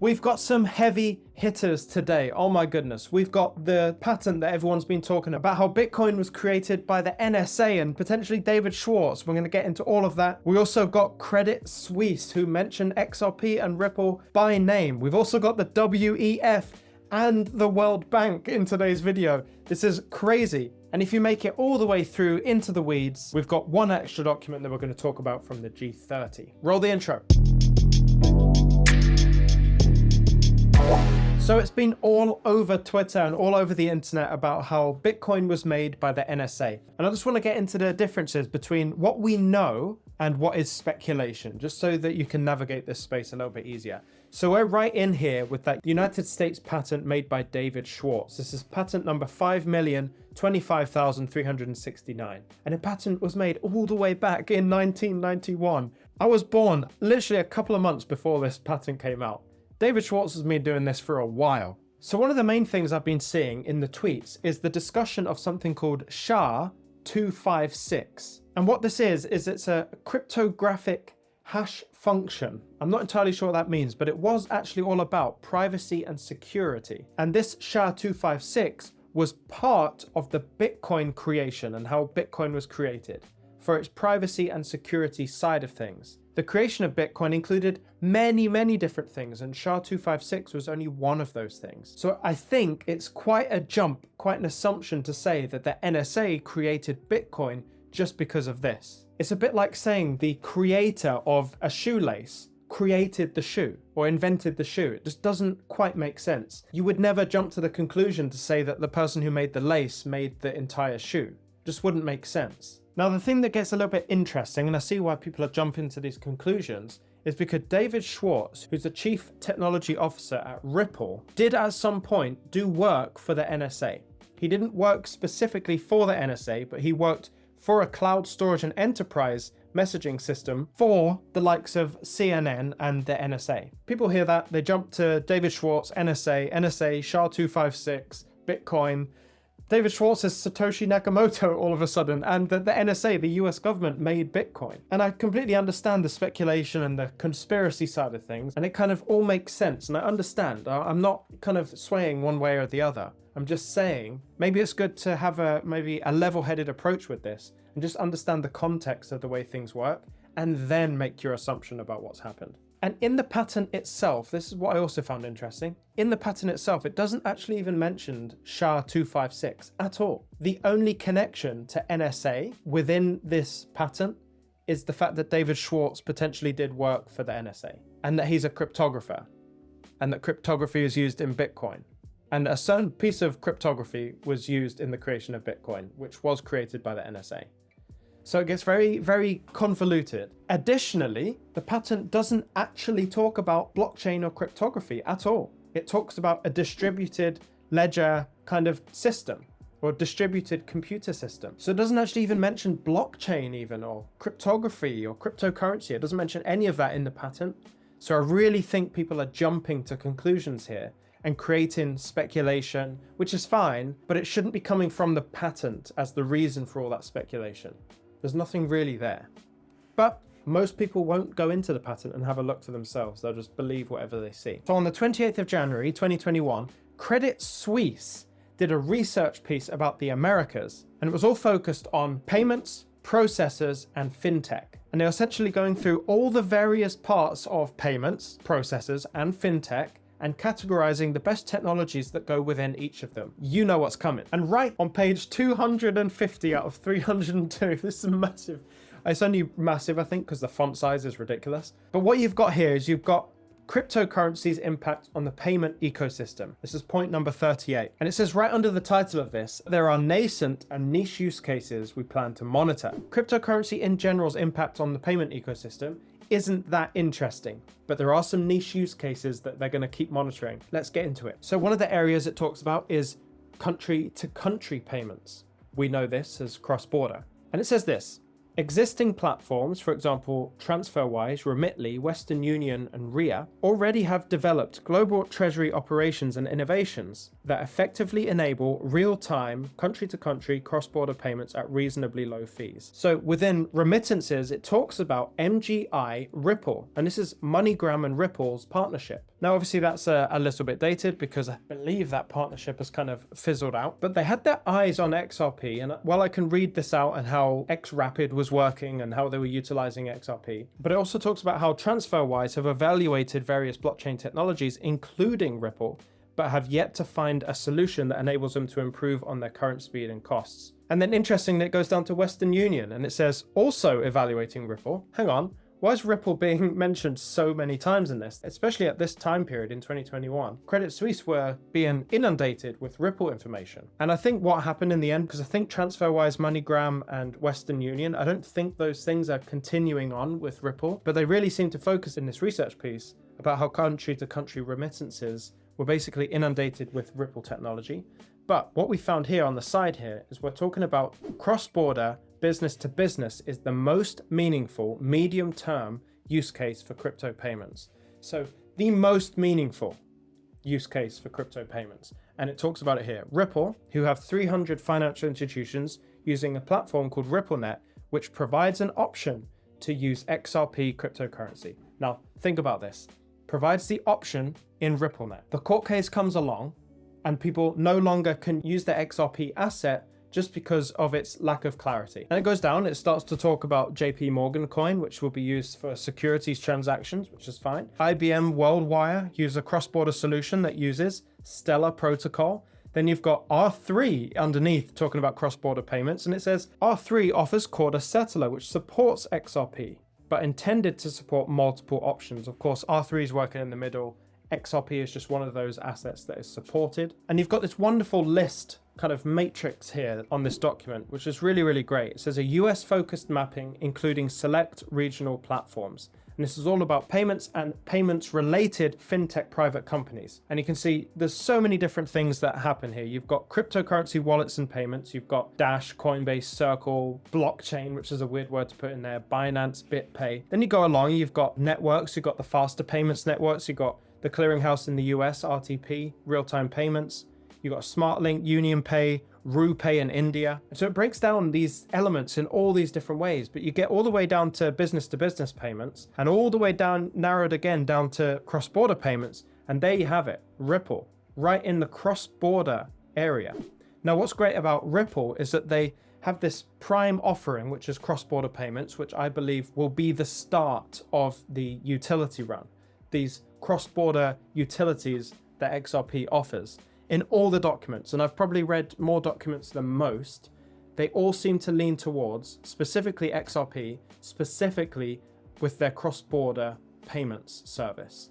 We've got some heavy hitters today. Oh my goodness. We've got the patent that everyone's been talking about how Bitcoin was created by the NSA and potentially David Schwartz. We're going to get into all of that. We also got Credit Suisse, who mentioned XRP and Ripple by name. We've also got the WEF and the World Bank in today's video. This is crazy. And if you make it all the way through into the weeds, we've got one extra document that we're going to talk about from the G30. Roll the intro. So it's been all over Twitter and all over the internet about how Bitcoin was made by the NSA. And I just want to get into the differences between what we know and what is speculation, just so that you can navigate this space a little bit easier. So we're right in here with that United States patent made by David Schwartz. This is patent number 5,025,369. And the patent was made all the way back in 1991. I was born literally a couple of months before this patent came out. David Schwartz has been doing this for a while. So one of the main things I've been seeing in the tweets is the discussion of something called SHA-256. And what this is it's a cryptographic hash function. I'm not entirely sure what that means, but it was actually all about privacy and security. And this SHA-256 was part of the Bitcoin creation and how Bitcoin was created for its privacy and security side of things. The creation of Bitcoin included many different things, and SHA-256 was only one of those things. So I think it's quite a jump, quite an assumption to say that the NSA created Bitcoin just because of this. It's a bit like saying the creator of a shoelace created the shoe or invented the shoe. It just doesn't quite make sense. You would never jump to the conclusion to say that the person who made the lace made the entire shoe. Just wouldn't make sense. Now, the thing that gets a little bit interesting, and I see why people are jumping to these conclusions, is because David Schwartz, who's the chief technology officer at Ripple, did at some point do work for the NSA. He didn't work specifically for the NSA, but he worked for a cloud storage and enterprise messaging system for the likes of CNN and the NSA. People hear that, they jump to David Schwartz, NSA, SHA-256, Bitcoin. David Schwartz is Satoshi Nakamoto all of a sudden, and the NSA, the US government, made Bitcoin. And I completely understand the speculation and the conspiracy side of things, and it kind of all makes sense, and I understand. I'm not kind of swaying one way or the other. I'm just saying, maybe it's good to have maybe a level-headed approach with this, and just understand the context of the way things work, and then make your assumption about what's happened. And in the patent itself, this is what I also found interesting. In the patent itself, it doesn't actually even mention SHA-256 at all. The only connection to NSA within this patent is the fact that David Schwartz potentially did work for the NSA, and that he's a cryptographer, and that cryptography is used in Bitcoin. And a certain piece of cryptography was used in the creation of Bitcoin, which was created by the NSA. So it gets very convoluted. Additionally, the patent doesn't actually talk about blockchain or cryptography at all. It talks about a distributed ledger kind of system or distributed computer system. So it doesn't actually even mention blockchain even, or cryptography or cryptocurrency. It doesn't mention any of that in the patent. So I really think people are jumping to conclusions here and creating speculation, which is fine, but it shouldn't be coming from the patent as the reason for all that speculation. There's nothing really there. But most people won't go into the patent and have a look for themselves. They'll just believe whatever they see. So on the 28th of January, 2021, Credit Suisse did a research piece about the Americas, and it was all focused on payments, processors, and fintech. And they're essentially going through all the various parts of payments, processors, and fintech, and categorizing the best technologies that go within each of them. You know what's coming. And right on page 250 out of 302, this is massive. It's only massive, I think, because the font size is ridiculous. But what you've got here is you've got cryptocurrency's impact on the payment ecosystem. This is point number 38. And it says right under the title of this, there are nascent and niche use cases we plan to monitor. Cryptocurrency in general's impact on the payment ecosystem isn't that interesting, but there are some niche use cases that they're going to keep monitoring. Let's get into it. So one of the areas it talks about is country to country payments. We know this as cross-border. And it says this: existing platforms, for example, TransferWise, Remitly, Western Union, and RIA, already have developed global treasury operations and innovations that effectively enable real-time, country-to-country, cross-border payments at reasonably low fees. So within remittances, it talks about MGI Ripple, and this is MoneyGram and Ripple's partnership. Now, obviously that's a little bit dated because I believe that partnership has kind of fizzled out, but they had their eyes on XRP. And while I can read this out and how XRapid was working and how they were utilizing XRP, but it also talks about how TransferWise have evaluated various blockchain technologies, including Ripple, but have yet to find a solution that enables them to improve on their current speed and costs. And then interestingly, it goes down to Western Union and it says also evaluating Ripple. Hang on. Why is Ripple being mentioned so many times in this, especially at this time period in 2021? Credit Suisse were being inundated with Ripple information. And I think what happened in the end, because I think TransferWise, MoneyGram, and Western Union, I don't think those things are continuing on with Ripple, but they really seem to focus in this research piece about how country-to-country remittances were basically inundated with Ripple technology. But what we found here on the side here is we're talking about cross-border business to business is the most meaningful medium-term use case for crypto payments. So the most meaningful use case for crypto payments. And it talks about it here. Ripple, who have 300 financial institutions using a platform called RippleNet, which provides an option to use XRP cryptocurrency. Now, think about this. Provides the option in RippleNet. The court case comes along and people no longer can use the XRP asset just because of its lack of clarity. And it goes down, it starts to talk about JP Morgan coin, which will be used for securities transactions, which is fine. IBM WorldWire use a cross-border solution that uses Stellar protocol. Then you've got R3 underneath talking about cross-border payments, and it says R3 offers Corda Settler, which supports XRP, but intended to support multiple options. Of course, R3 is working in the middle. XRP is just one of those assets that is supported. And you've got this wonderful list kind of matrix here on this document, which is really, really great. It says a US focused mapping, including select regional platforms. And this is all about payments and payments related fintech private companies. And you can see there's so many different things that happen here. You've got cryptocurrency wallets and payments. You've got Dash, Coinbase, Circle, blockchain, which is a weird word to put in there, Binance, BitPay. Then you go along, you've got networks, you've got the faster payments networks, you've got the clearinghouse in the US, RTP, real-time payments. You've got SmartLink, UnionPay, RuPay in India. So it breaks down these elements in all these different ways, but you get all the way down to business payments and all the way down, narrowed again down to cross-border payments. And there you have it, Ripple, right in the cross-border area. Now, what's great about Ripple is that they have this prime offering, which is cross-border payments, which I believe will be the start of the utility run. These cross-border utilities that XRP offers. In all the documents, and I've probably read more documents than most, they all seem to lean towards, specifically XRP, specifically with their cross-border payments service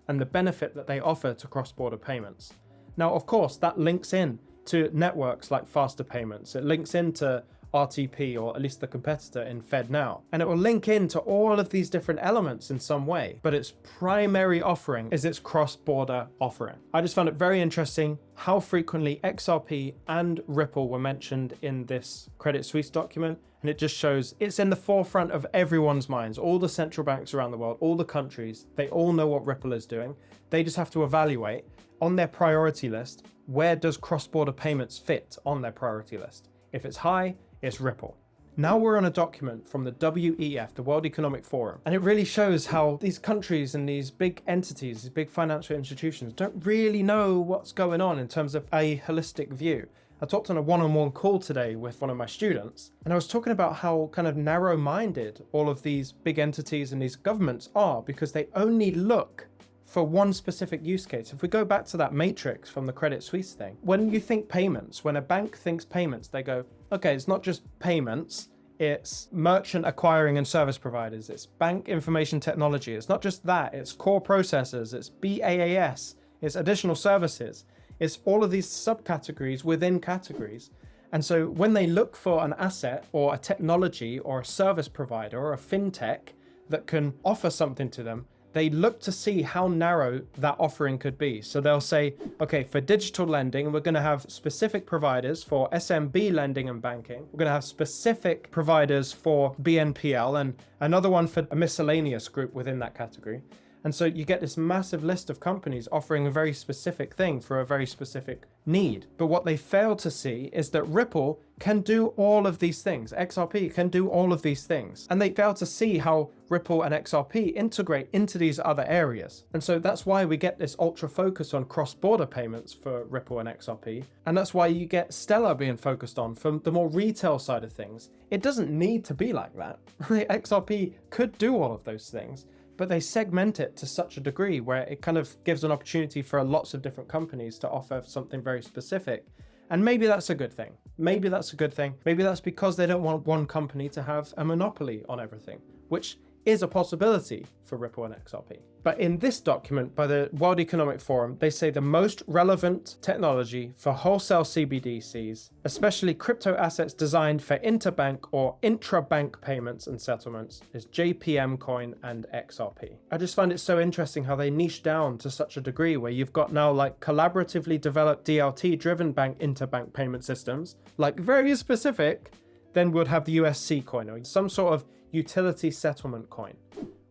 and the benefit that they offer to cross-border payments. Now, of course, that links in to networks like faster payments. It links into RTP, or at least the competitor in FedNow. And it will link into all of these different elements in some way, but its primary offering is its cross-border offering. I just found it very interesting how frequently XRP and Ripple were mentioned in this Credit Suisse document. And it just shows it's in the forefront of everyone's minds. All the central banks around the world, all the countries, they all know what Ripple is doing. They just have to evaluate on their priority list, where does cross-border payments fit on their priority list? If it's high, it's Ripple. Now we're on a document from the WEF, the World Economic Forum, and it really shows how these countries and these big entities, these big financial institutions don't really know what's going on in terms of a holistic view. I talked on a one-on-one call today with one of my students, and I was talking about how kind of narrow-minded all of these big entities and these governments are, because they only look for one specific use case. If we go back to that matrix from the Credit Suisse thing, when you think payments, when a bank thinks payments, they go, okay, it's not just payments, it's merchant acquiring and service providers, it's bank information technology, it's not just that, it's core processors, it's BaaS, it's additional services, it's all of these subcategories within categories. And so when they look for an asset or a technology or a service provider or a fintech that can offer something to them, they look to see how narrow that offering could be. So they'll say, okay, for digital lending, we're going to have specific providers for SMB lending and banking. We're going to have specific providers for BNPL and another one for a miscellaneous group within that category. And so you get this massive list of companies offering a very specific thing for a very specific need. But what they fail to see is that Ripple can do all of these things. XRP can do all of these things. And they fail to see how Ripple and XRP integrate into these other areas. And so that's why we get this ultra focus on cross-border payments for Ripple and XRP. And that's why you get Stellar being focused on from the more retail side of things. It doesn't need to be like that. XRP could do all of those things, but they segment it to such a degree where it kind of gives an opportunity for lots of different companies to offer something very specific. And maybe that's a good thing. Maybe that's a good thing. Maybe that's because they don't want one company to have a monopoly on everything, which is a possibility for Ripple and XRP. But in this document by the World Economic Forum, they say the most relevant technology for wholesale CBDCs, especially crypto assets designed for interbank or intra-bank payments and settlements, is JPM coin and XRP. I just find it so interesting how they niche down to such a degree where you've got now like collaboratively developed DLT-driven bank interbank payment systems, like very specific, then would have the USC coin or some sort of utility settlement coin,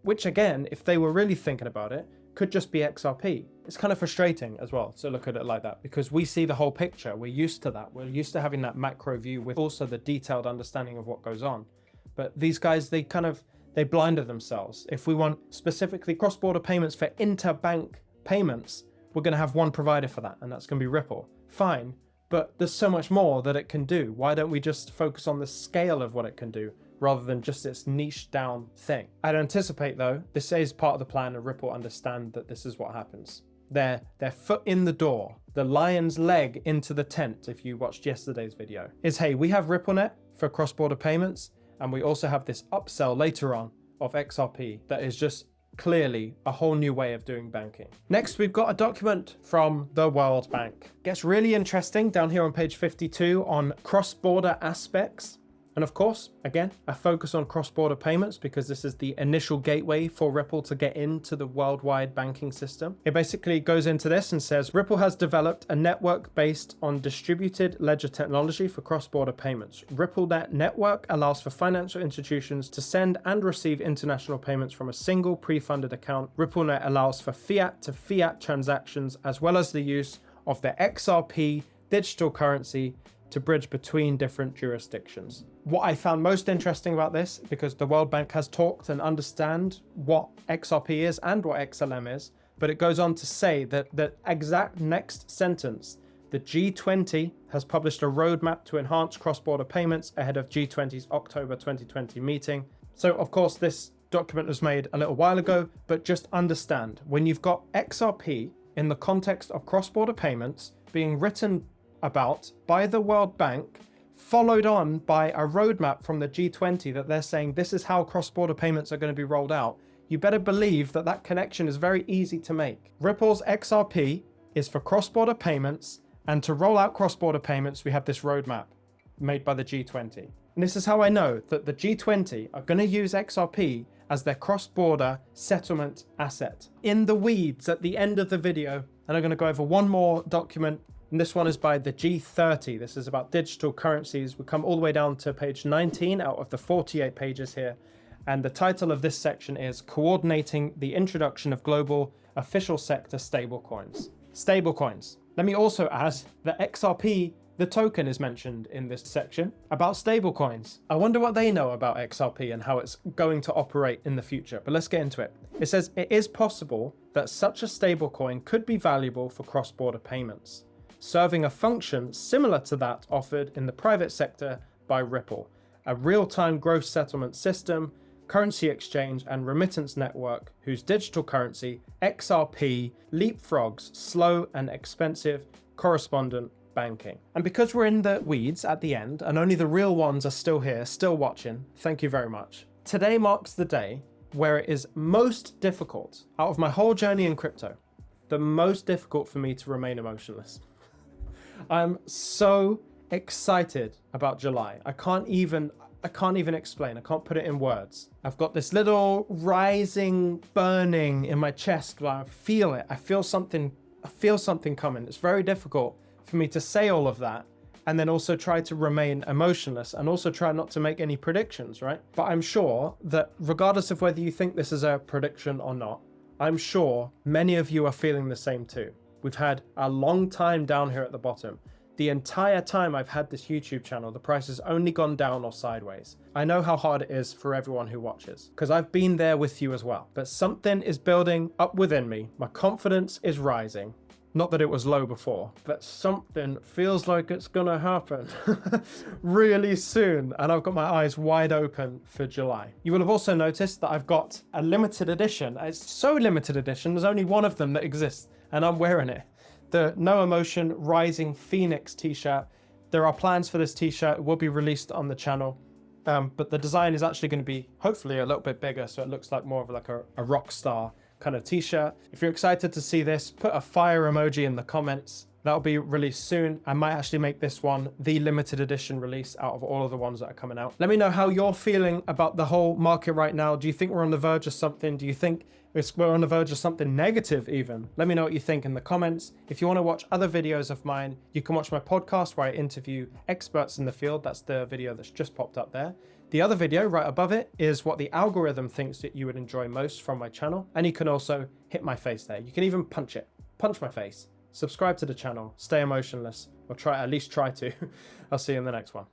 which again, if they were really thinking about it, could just be XRP. It's kind of frustrating as well to look at it like that because we see the whole picture. We're used to that. We're used to having that macro view with also the detailed understanding of what goes on. But these guys, they blinded themselves. If we want specifically cross-border payments for interbank payments, we're going to have one provider for that, and that's going to be Ripple. Fine, but there's so much more that it can do. Why don't we just focus on the scale of what it can do rather than just this niche down thing? I'd anticipate though, this is part of the plan, and Ripple understand that this is what happens. Their foot in the door, the lion's leg into the tent, if you watched yesterday's video, is hey, we have RippleNet for cross-border payments, and we also have this upsell later on of XRP that is just clearly a whole new way of doing banking. Next, we've got a document from the World Bank. Gets really interesting down here on page 52 on cross-border aspects. And of course, again, a focus on cross-border payments because this is the initial gateway for Ripple to get into the worldwide banking system. It basically goes into this and says, Ripple has developed a network based on distributed ledger technology for cross-border payments. RippleNet network allows for financial institutions to send and receive international payments from a single pre-funded account. RippleNet allows for fiat-to-fiat transactions as well as the use of the XRP digital currency to bridge between different jurisdictions. What I found most interesting about this, because the World Bank has talked and understand what XRP is and what XLM is, but it goes on to say that the exact next sentence, the G20 has published a roadmap to enhance cross-border payments ahead of G20's October 2020 meeting. So of course this document was made a little while ago, but just understand, when you've got XRP in the context of cross-border payments being written about by the World Bank, followed on by a roadmap from the G20 that they're saying this is how cross-border payments are going to be rolled out, you better believe that that connection is very easy to make. Ripple's XRP is for cross-border payments, and to roll out cross-border payments, we have this roadmap made by the G20. And this is how I know that the G20 are going to use XRP as their cross-border settlement asset. In the weeds at the end of the video, and I'm going to go over one more document. And this one is by the G30. This is about digital currencies. We come all the way down to page 19 out of the 48 pages here. And the title of this section is Coordinating the Introduction of Global Official Sector Stablecoins. Stablecoins. Let me also add that XRP, the token, is mentioned in this section about stablecoins. I wonder what they know about XRP and how it's going to operate in the future, but let's get into it. It says it is possible that such a stablecoin could be valuable for cross-border payments, serving a function similar to that offered in the private sector by Ripple, a real-time gross settlement system, currency exchange and remittance network whose digital currency, XRP, leapfrogs slow and expensive correspondent banking. And because we're in the weeds at the end and only the real ones are still here, still watching, thank you very much. Today marks the day where it is most difficult out of my whole journey in crypto, the most difficult for me to remain emotionless. I'm so excited about July. I can't even explain. I can't put it in words. I've got this little rising burning in my chest where I feel it. I feel something coming. It's very difficult for me to say all of that and then also try to remain emotionless and also try not to make any predictions, right? But I'm sure that regardless of whether you think this is a prediction or not, I'm sure many of you are feeling the same too. We've had a long time down here at the bottom. The entire time I've had this YouTube channel, the price has only gone down or sideways. I know how hard it is for everyone who watches, because I've been there with you as well. But something is building up within me. My confidence is rising. Not that it was low before, but something feels like it's gonna happen really soon. And I've got my eyes wide open for July. You will have also noticed that I've got a limited edition. It's so limited edition, there's only one of them that exists, and I'm wearing it. The No Emotion Rising Phoenix t-shirt. There are plans for this t-shirt. It will be released on the channel. But the design is actually going to be hopefully a little bit bigger, so it looks like more of like a rock star kind of t-shirt. If you're excited to see this, put a fire emoji in the comments. That'll be released soon. I might actually make this one the limited edition release out of all of the ones that are coming out. Let me know how you're feeling about the whole market right now. Do you think we're on the verge of something? Do you think we're on the verge of something negative even? Let me know what you think in the comments. If you want to watch other videos of mine, you can watch my podcast where I interview experts in the field. That's the video that's just popped up there. The other video right above it is what the algorithm thinks that you would enjoy most from my channel. And you can also hit my face there. You can even punch my face. Subscribe to the channel, stay emotionless, or at least try to. I'll see you in the next one.